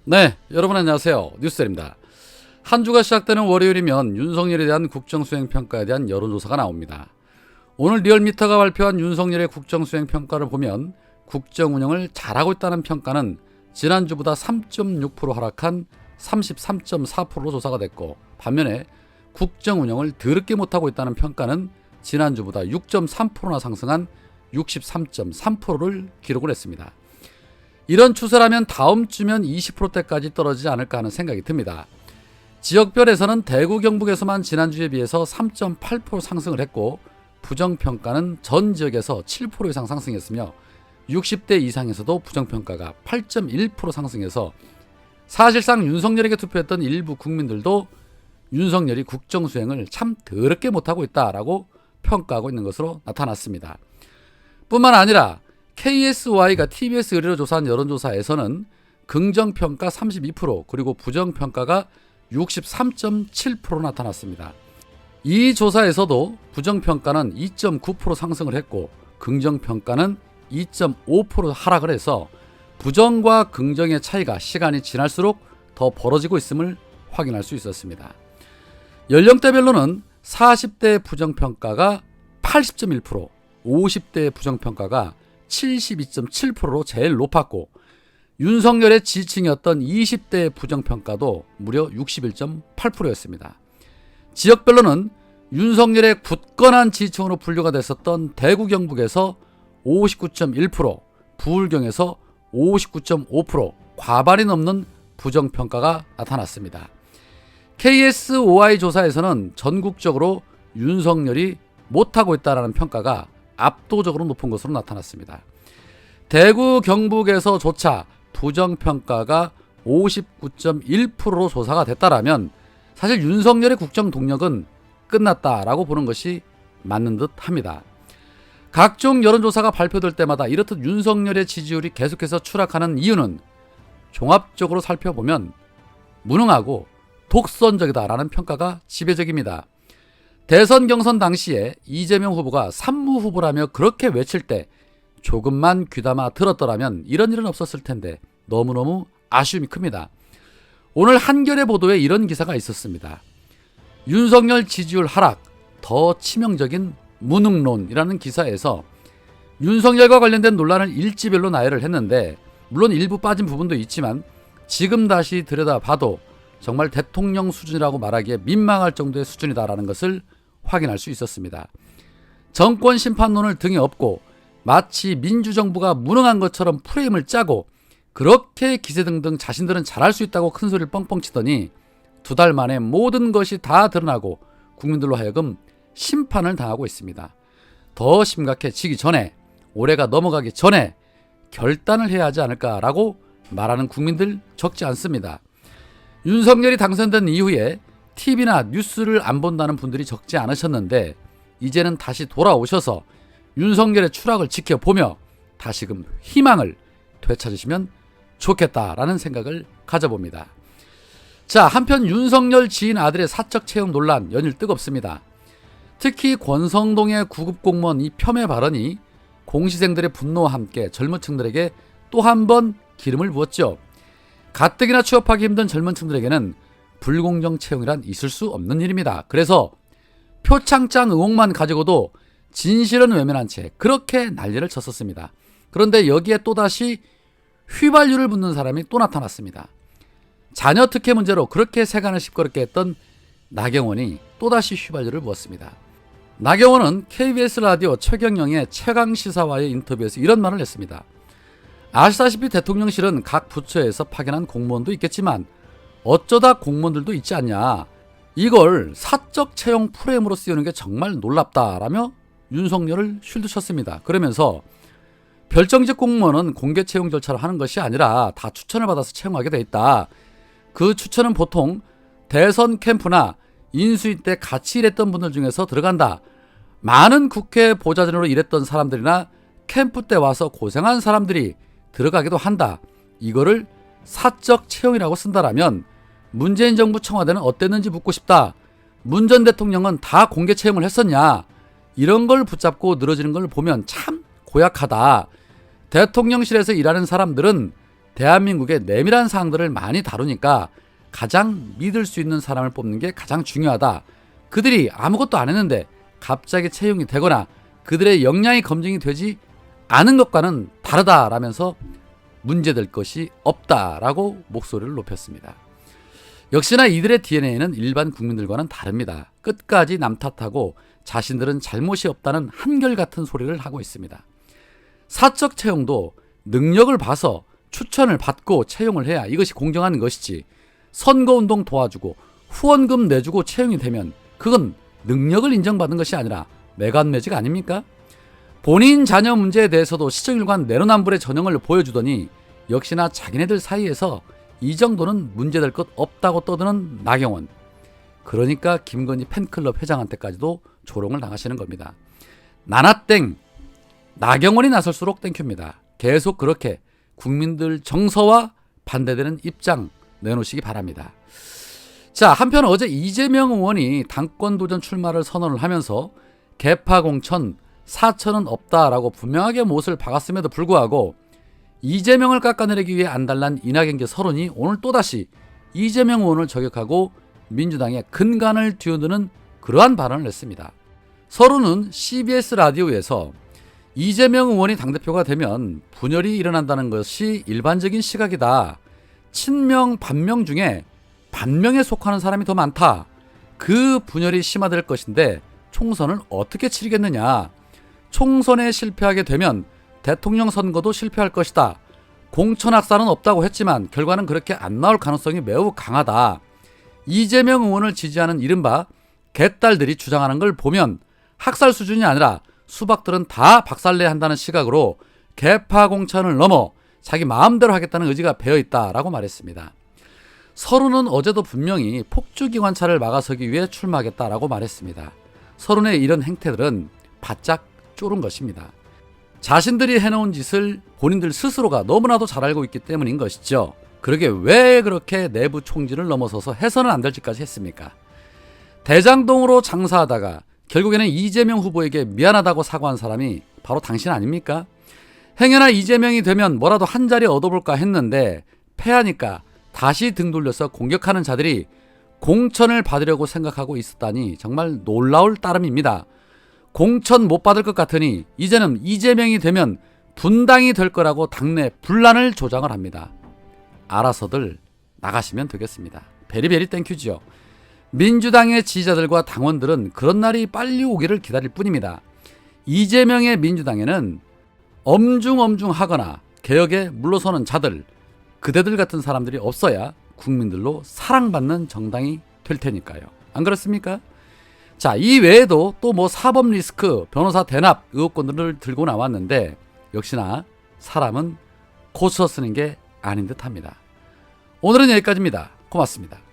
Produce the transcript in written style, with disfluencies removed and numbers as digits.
네, 여러분 안녕하세요. 뉴스입니다. 한 주가 시작되는 월요일이면 윤석열에 대한 국정수행평가에 대한 여론조사가 나옵니다. 오늘 리얼미터가 발표한 윤석열의 국정수행평가를 보면 국정운영을 잘하고 있다는 평가는 지난주보다 3.6% 하락한 33.4%로 조사가 됐고, 반면에 국정운영을 더럽게 못하고 있다는 평가는 지난주보다 6.3%나 상승한 63.3%를 기록을 했습니다. 이런 추세라면 다음 주면 20%대까지 떨어지지 않을까 하는 생각이 듭니다. 지역별에서는 대구 경북에서만 지난주에 비해서 3.8% 상승을 했고, 부정평가는 전 지역에서 7% 이상 상승했으며 60대 이상에서도 부정평가가 8.1% 상승해서 사실상 윤석열에게 투표했던 일부 국민들도 윤석열이 국정수행을 참 더럽게 못하고 있다라고 평가하고 있는 것으로 나타났습니다. 뿐만 아니라 KSY가 TBS 의뢰로 조사한 여론조사에서는 긍정평가 32% 그리고 부정평가가 63.7% 나타났습니다. 이 조사에서도 부정평가는 2.9% 상승을 했고 긍정평가는 2.5% 하락을 해서 부정과 긍정의 차이가 시간이 지날수록 더 벌어지고 있음을 확인할 수 있었습니다. 연령대별로는 40대 부정평가가 80.1%, 50대 부정평가가 72.7%로 제일 높았고, 윤석열의 지지층이었던 20대 부정평가도 무려 61.8%였습니다. 지역별로는 윤석열의 굳건한 지지층으로 분류가 됐었던 대구 경북에서 59.1%, 부울경에서 59.5%, 과반이 넘는 부정평가가 나타났습니다. KSOI 조사에서는 전국적으로 윤석열이 못하고 있다는 평가가 압도적으로 높은 것으로 나타났습니다. 대구 경북에서조차 부정평가가 59.1%로 조사가 됐다라면 사실 윤석열의 국정 동력은 끝났다라고 보는 것이 맞는 듯 합니다. 각종 여론조사가 발표될 때마다 이렇듯 윤석열의 지지율이 계속해서 추락하는 이유는 종합적으로 살펴보면 무능하고 독선적이다라는 평가가 지배적입니다. 대선 경선 당시에 이재명 후보가 산무 후보라며 그렇게 외칠 때 조금만 귀담아 들었더라면 이런 일은 없었을 텐데 너무너무 아쉬움이 큽니다. 오늘 한겨레 보도에 이런 기사가 있었습니다. 윤석열 지지율 하락, 더 치명적인 무능론이라는 기사에서 윤석열과 관련된 논란을 일지별로 나열을 했는데, 물론 일부 빠진 부분도 있지만 지금 다시 들여다봐도 정말 대통령 수준이라고 말하기에 민망할 정도의 수준이다라는 것을 확인할 수 있었습니다. 정권 심판론을 등에 업고 마치 민주정부가 무능한 것처럼 프레임을 짜고 그렇게 기세등등 자신들은 잘할 수 있다고 큰소리를 뻥뻥 치더니 두 달 만에 모든 것이 다 드러나고 국민들로 하여금 심판을 당하고 있습니다. 더 심각해지기 전에, 올해가 넘어가기 전에 결단을 해야 하지 않을까라고 말하는 국민들 적지 않습니다. 윤석열이 당선된 이후에 TV나 뉴스를 안 본다는 분들이 적지 않으셨는데 이제는 다시 돌아오셔서 윤석열의 추락을 지켜보며 다시금 희망을 되찾으시면 좋겠다라는 생각을 가져봅니다. 자, 한편 윤석열 지인 아들의 사적 채용 논란 연일 뜨겁습니다. 특히 권성동의 구급 공무원 이 폄훼 발언이 공시생들의 분노와 함께 젊은 층들에게 또 한 번 기름을 부었죠. 가뜩이나 취업하기 힘든 젊은 층들에게는 불공정 채용이란 있을 수 없는 일입니다. 그래서 표창장 의혹만 가지고도 진실은 외면한 채 그렇게 난리를 쳤었습니다. 그런데 여기에 또다시 휘발유를 붓는 사람이 또 나타났습니다. 자녀 특혜 문제로 그렇게 세간을 시끄럽게 했던 나경원이 또다시 휘발유를 부었습니다. 나경원은 KBS 라디오 최경영의 최강시사와의 인터뷰에서 이런 말을 했습니다. 아시다시피 대통령실은 각 부처에서 파견한 공무원도 있겠지만 어쩌다 공무원들도 있지 않냐. 이걸 사적 채용 프레임으로 쓰이는 게 정말 놀랍다라며 윤석열을 쉴드쳤습니다. 그러면서 별정직 공무원은 공개 채용 절차를 하는 것이 아니라 다 추천을 받아서 채용하게 돼 있다. 그 추천은 보통 대선 캠프나 인수위 때 같이 일했던 분들 중에서 들어간다. 많은 국회 보좌진으로 일했던 사람들이나 캠프 때 와서 고생한 사람들이 들어가기도 한다. 이거를 사적 채용이라고 쓴다라면 문재인 정부 청와대는 어땠는지 묻고 싶다. 문 전 대통령은 다 공개 채용을 했었냐. 이런 걸 붙잡고 늘어지는 걸 보면 참 고약하다. 대통령실에서 일하는 사람들은 대한민국의 내밀한 사항들을 많이 다루니까 가장 믿을 수 있는 사람을 뽑는 게 가장 중요하다. 그들이 아무것도 안 했는데 갑자기 채용이 되거나 그들의 역량이 검증이 되지 않은 것과는 다르다라면서 문제될 것이 없다라고 목소리를 높였습니다. 역시나 이들의 DNA는 일반 국민들과는 다릅니다. 끝까지 남 탓하고 자신들은 잘못이 없다는 한결같은 소리를 하고 있습니다. 사적 채용도 능력을 봐서 추천을 받고 채용을 해야 이것이 공정한 것이지, 선거운동 도와주고 후원금 내주고 채용이 되면 그건 능력을 인정받은 것이 아니라 매간매직 아닙니까? 본인 자녀 문제에 대해서도 시정일관 내로남불의 전형을 보여주더니 역시나 자기네들 사이에서 이 정도는 문제될 것 없다고 떠드는 나경원. 그러니까 김건희 팬클럽 회장한테까지도 조롱을 당하시는 겁니다. 나나땡, 나경원이 나설수록 땡큐입니다. 계속 그렇게 국민들 정서와 반대되는 입장 내놓으시기 바랍니다. 자, 한편 어제 이재명 의원이 당권 도전 출마를 선언을 하면서 개파 공천 4천은 없다라고 분명하게 못을 박았음에도 불구하고 이재명을 깎아내리기 위해 안달난 이낙연계 서론이 오늘 또다시 이재명 의원을 저격하고 민주당의 근간을 뒤흔드는 그러한 발언을 했습니다. 서론은 CBS 라디오에서 이재명 의원이 당대표가 되면 분열이 일어난다는 것이 일반적인 시각이다. 친명, 반명 중에 반명에 속하는 사람이 더 많다. 그 분열이 심화될 것인데 총선을 어떻게 치르겠느냐. 총선에 실패하게 되면 대통령 선거도 실패할 것이다. 공천 학살은 없다고 했지만 결과는 그렇게 안 나올 가능성이 매우 강하다. 이재명 의원을 지지하는 이른바 개딸들이 주장하는 걸 보면 학살 수준이 아니라 수박들은 다 박살내야 한다는 시각으로 개파 공천을 넘어 자기 마음대로 하겠다는 의지가 배어있다라고 말했습니다. 서른은 어제도 분명히 폭주기관차를 막아서기 위해 출마하겠다라고 말했습니다. 서른의 이런 행태들은 바짝 쫄은 것입니다. 자신들이 해놓은 짓을 본인들 스스로가 너무나도 잘 알고 있기 때문인 것이죠. 그러게 왜 그렇게 내부 총질을 넘어서서 해서는 안 될 짓까지 했습니까? 대장동으로 장사하다가 결국에는 이재명 후보에게 미안하다고 사과한 사람이 바로 당신 아닙니까? 행여나 이재명이 되면 뭐라도 한 자리 얻어볼까 했는데 패하니까 다시 등 돌려서 공격하는 자들이 공천을 받으려고 생각하고 있었다니 정말 놀라울 따름입니다. 공천 못 받을 것 같으니 이제는 이재명이 되면 분당이 될 거라고 당내 분란을 조장을 합니다. 알아서들 나가시면 되겠습니다. 베리베리 땡큐지요. 민주당의 지지자들과 당원들은 그런 날이 빨리 오기를 기다릴 뿐입니다. 이재명의 민주당에는 엄중하거나 개혁에 물러서는 자들, 그대들 같은 사람들이 없어야 국민들로 사랑받는 정당이 될 테니까요. 안 그렇습니까? 자, 이 외에도 또 뭐 사법 리스크, 변호사 대납 의혹권들을 들고 나왔는데 역시나 사람은 고쳐 쓰는 게 아닌 듯 합니다. 오늘은 여기까지입니다. 고맙습니다.